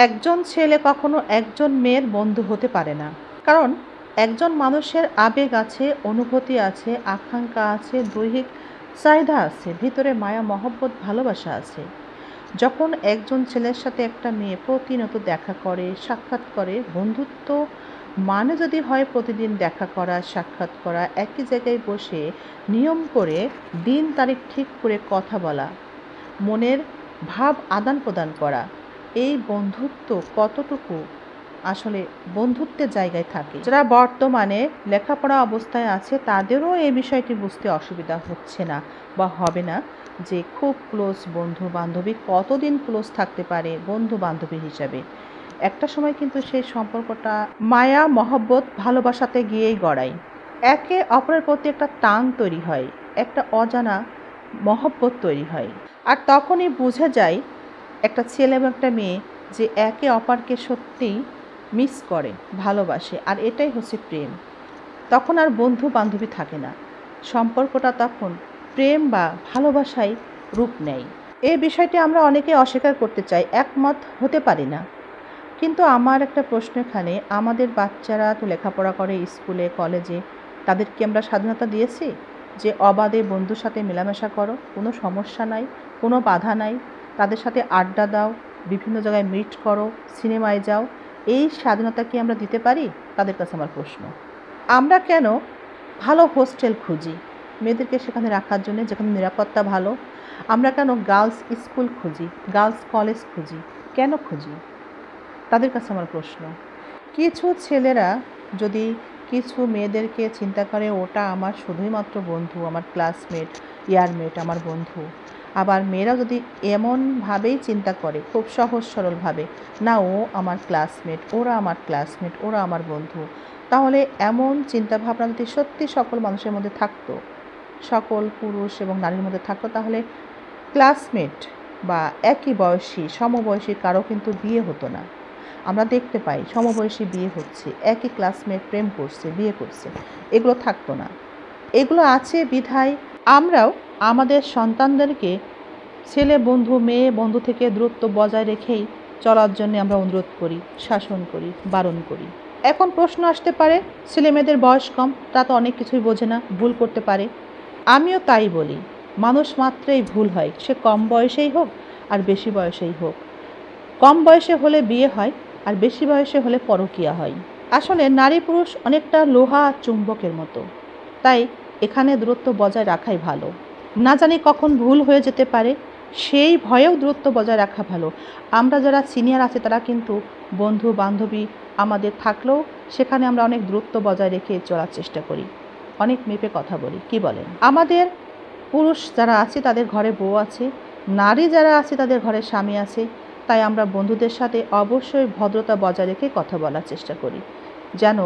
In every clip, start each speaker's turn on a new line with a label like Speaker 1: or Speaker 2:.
Speaker 1: একজন ছেলে কখনো একজন মেয়ের বন্ধু হতে পারে না। কারণ একজন মানুষের আবেগ আছে, অনুভূতি আছে, আকাঙ্ক্ষা আছে, দৈহিক চাহিদা আছে, ভিতরে মায়া মহব্বত ভালোবাসা আছে। যখন একজন ছেলের সাথে একটা মেয়ে প্রতিনিয়ত দেখা করে, সাক্ষাৎ করে, বন্ধুত্ব মানে যদি হয় প্রতিদিন দেখা করা, সাক্ষাৎ করা, একই জায়গায় বসে নিয়ম করে দিন তারিখ ঠিক করে কথা বলা, মনের ভাব আদান প্রদান করা, এই বন্ধুত্ব কতটুকু আসলে বন্ধুত্বের জায়গায় থাকে। যারা বর্তমানে লেখাপড়া অবস্থায় আছে তাদেরও এই বিষয়টি বুঝতে অসুবিধা হচ্ছে না বা হবে না যে খুব ক্লোজ বন্ধু বান্ধবী কতদিন ক্লোজ থাকতে পারে বন্ধু বান্ধবী হিসাবে। একটা সময় কিন্তু সেই সম্পর্কটা মায়া মহব্বত ভালোবাসাতে গিয়েই গড়ায়, একে অপরের প্রতি একটা টান তৈরি হয়, একটা অজানা মহব্বত তৈরি হয়। আর তখনই বুঝে যায় একটা ছেলে এবং একটা মেয়ে যে একে অপরকে সত্যিই মিস করে, ভালোবাসে, আর এটাই হচ্ছে প্রেম। তখন আর বন্ধু বান্ধবী থাকে না, সম্পর্কটা তখন প্রেম বা ভালোবাসায় রূপ নেয়। এই বিষয়টি আমরা অনেকে অস্বীকার করতে চাই, একমত হতে পারি না। কিন্তু আমার একটা প্রশ্ন এখানে, আমাদের বাচ্চারা তো লেখাপড়া করে স্কুলে কলেজে, তাদেরকে আমরা স্বাধীনতা দিয়েছি যে অবাধে বন্ধুর সাথে মেলামেশা করো, কোনো সমস্যা নাই, কোনো বাধা নাই, তাদের সাথে আড্ডা দাও, বিভিন্ন জায়গায় মিট করো, সিনেমায় যাও, এই স্বাধীনতা কি আমরা দিতে পারি? তাদের কাছে আমার প্রশ্ন। আমরা কেন ভালো হোস্টেল খুঁজি মেয়েদেরকে সেখানে রাখার জন্য, যেখানে নিরাপত্তা ভালো? আমরা কেন গার্লস স্কুল খুঁজি, গার্লস কলেজ খুঁজি? কেন খুঁজি? তাদের কাছে আমার প্রশ্ন। কিছু ছেলেরা যদি কিছু মেয়েদেরকে চিন্তা করে ওটা আমার শুধুই মাত্র বন্ধু, আমার ক্লাসমেট, ইয়ারমেট, আমার বন্ধু, আবার মেয়েরা যদি এমনভাবেই চিন্তা করে খুব সহজ সরলভাবে, না ও আমার ক্লাসমেট, ওরা আমার ক্লাসমেট, ওরা আমার বন্ধু, তাহলে এমন চিন্তাভাবনা যদি সত্যি সকল মানুষের মধ্যে থাকতো, সকল পুরুষ এবং নারীর মধ্যে থাকতো, তাহলে ক্লাসমেট বা একই বয়সী সমবয়সী কারো কিন্তু বিয়ে হতো না। আমরা দেখতে পাই সমবয়সী বিয়ে হচ্ছে, একই ক্লাসমেট প্রেম করছে, বিয়ে করছে, এগুলো থাকতো না। এগুলো আছে বিধায় আমরাও আমাদের সন্তানদেরকে ছেলে বন্ধু মেয়ে বন্ধু থেকে দূরত্ব বজায় রেখেই চলার জন্য আমরা অনুরোধ করি, শাসন করি, বারণ করি। এখন প্রশ্ন আসতে পারে, ছেলে মেয়েদের বয়স কম, তা তো অনেক কিছুই বোঝে না, ভুল করতে পারে। আমিও তাই বলি, মানুষ মাত্রই ভুল হয়, সে কম বয়সেই হোক আর বেশি বয়সেই হোক। কম বয়সে হলে বিয়ে হয় আর বেশি বয়সে হলে পরকীয়া হয়। আসলে নারী পুরুষ অনেকটা লোহা চুম্বকের মতো, তাই এখানে দূরত্ব বজায় রাখাই ভালো। না জানি কখন ভুল হয়ে যেতে পারে, সেই ভয়েও দূরত্ব বজায় রাখা ভালো। আমরা যারা সিনিয়র আছে তারা কিন্তু বন্ধু বান্ধবী আমাদের থাকলেও সেখানে আমরা অনেক দূরত্ব বজায় রেখে চলার চেষ্টা করি, অনেক মেপে কথা বলি। কি বলেন? আমাদের পুরুষ যারা আছে তাদের ঘরে বউ আছে, নারী যারা আছে তাদের ঘরে স্বামী আছে, তাই আমরা বন্ধুদের সাথে অবশ্যই ভদ্রতা বজায় রেখে কথা বলার চেষ্টা করি, যেন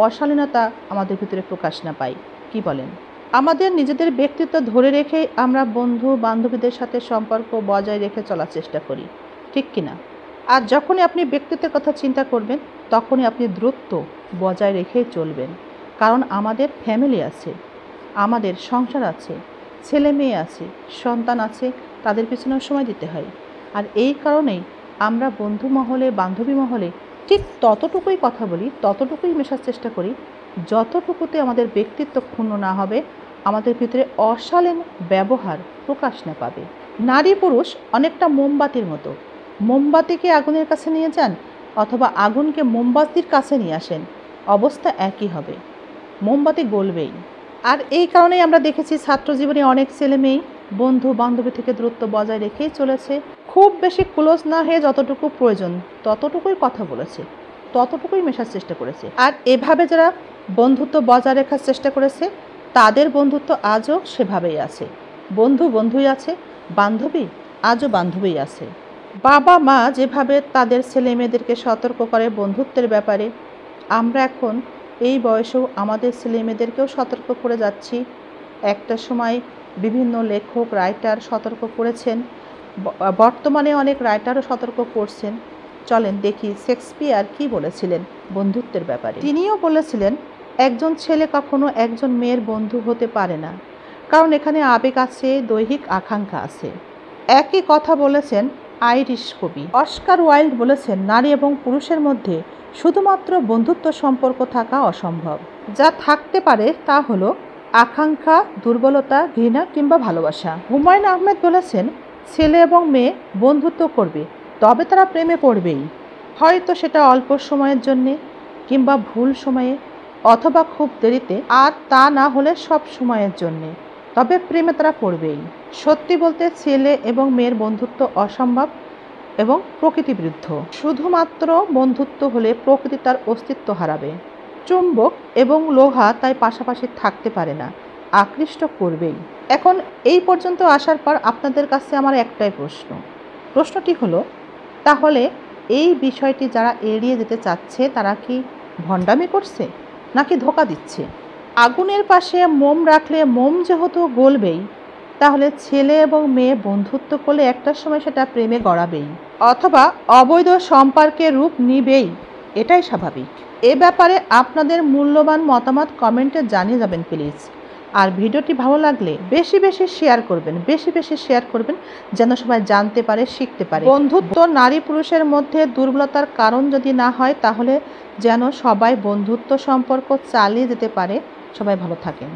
Speaker 1: অশালীনতা আমাদের ভিতরে প্রকাশ না পায়। কি বলেন? আমাদের নিজেদের ব্যক্তিত্ব ধরে রেখে আমরা বন্ধু বান্ধবীদের সাথে সম্পর্ক বজায় রেখে চলার চেষ্টা করি, ঠিক কিনা? আর যখনই আপনি ব্যক্তিত্বের কথা চিন্তা করবেন তখনই আপনি দূরত্ব বজায় রেখেই চলবেন। কারণ আমাদের ফ্যামিলি আছে, আমাদের সংসার আছে, ছেলে মেয়ে আছে, সন্তান আছে, তাদের পিছনেও সময় দিতে হয়। আর এই কারণেই আমরা বন্ধু মহলে বান্ধবী মহলে ঠিক ততটুকুই কথা বলি, ততটুকুই মেশার চেষ্টা করি যতটুকুতে আমাদের ব্যক্তিত্ব ক্ষুণ্ণ না হবে, আমাদের ভিতরে অশালীন ব্যবহার প্রকাশ না পাবে। নারী পুরুষ অনেকটা মোমবাতির মতো, মোমবাতিকে আগুনের কাছে নিয়ে যান অথবা আগুনকে মোমবাতির কাছে নিয়ে আসেন, অবস্থা একই হবে, মোমবাতি গলবেই। আর এই কারণেই আমরা দেখেছি ছাত্র জীবনে অনেক ছেলে মেয়ে বন্ধু বান্ধবী থেকে দূরত্ব বজায় রেখেই চলেছে, খুব বেশি ক্লোজ না হয়ে যতটুকু প্রয়োজন ততটুকুই কথা বলেছে, ততটুকুই মেশার চেষ্টা করেছে। আর এভাবে যারা বন্ধুত্ব বজায় রাখার চেষ্টা করেছে তাদের বন্ধুত্ব আজও সেভাবেই আছে, বন্ধু বন্ধুই আছে, বান্ধবী আজও বান্ধবীই আছে। বাবা মা যেভাবে তাদের ছেলে মেয়েদেরকে সতর্ক করে বন্ধুত্বের ব্যাপারে, আমরা এখন এই বয়সেও আমাদের ছেলে মেয়েদেরকেও সতর্ক করে যাচ্ছি। একটা সময় বিভিন্ন লেখক রাইটার সতর্ক করেছেন, বর্তমানে অনেক রাইটারও সতর্ক করছেন। চলেন দেখি শেক্সপিয়ার কি বলেছিলেন বন্ধুত্বের ব্যাপারে। তিনিও বলেছিলেন একজন ছেলে কখনো একজন মেয়ের বন্ধু হতে পারে না, কারণ এখানে আবেগ আছে, দৈহিক আকাঙ্ক্ষা আছে। একই কথা বলেছেন আইরিশ কবি। অস্কার ওয়াইল্ড বলেছেন, নারী এবং পুরুষের মধ্যে শুধুমাত্র বন্ধুত্ব সম্পর্ক থাকা অসম্ভব। যা থাকতে পারে তা হলো আকাঙ্ক্ষা, দুর্বলতা, ঘৃণা কিংবা ভালোবাসা। হুমায়ুন আহমেদ বলেছেন, ছেলে এবং মেয়ে বন্ধুত্ব করবে, তবে তারা প্রেমে পড়বেই। হয়তো সেটা অল্প সময়ের জন্যে, কিংবা ভুল সময়ে, অথবা খুব দেরিতে, আর তা না হলে সব সময়ের জন্যে, তবে প্রেমে তারা পড়বেই। সত্যি বলতে ছেলে এবং মেয়ের বন্ধুত্ব অসম্ভব এবং প্রকৃতি বিরুদ্ধ। শুধুমাত্র বন্ধুত্ব হলে প্রকৃতি তার অস্তিত্ব হারাবে। চুম্বক এবং লোহা তাই পাশাপাশি থাকতে পারে না, আকৃষ্ট করবেই। এখন এই পর্যন্ত আসার পর আপনাদের কাছে আমার একটাই প্রশ্নটি হলো, তাহলে এই বিষয়টি যারা এড়িয়ে যেতে চাচ্ছে তারা কি ভণ্ডামি করছে নাকি ধোঁকা দিচ্ছে? আগুনের পাশে মোম রাখলে মোম যেহেতু গলবেই, তাহলে ছেলে এবং মেয়ে বন্ধুত্ব করলে একটা সময় সেটা প্রেমে গড়াবেই, অথবা অবৈধ সম্পর্কের রূপ নিবেই। এটাই স্বাভাবিক। এ ব্যাপারে আপনাদের মূল্যবান মতামত কমেন্টে জানিয়ে যাবেন প্লিজ। আর ভিডিওটি ভালো লাগলে বেশি বেশি শেয়ার করবেন যেন সবাই জানতে পারে, শিখতে পারে। বন্ধুত্ব নারী পুরুষের মধ্যে দুর্বলতার কারণ যদি না হয়, তাহলে যেন সবাই বন্ধুত্ব সম্পর্ক চালিয়ে যেতে পারে। সবাই ভালো থাকেন।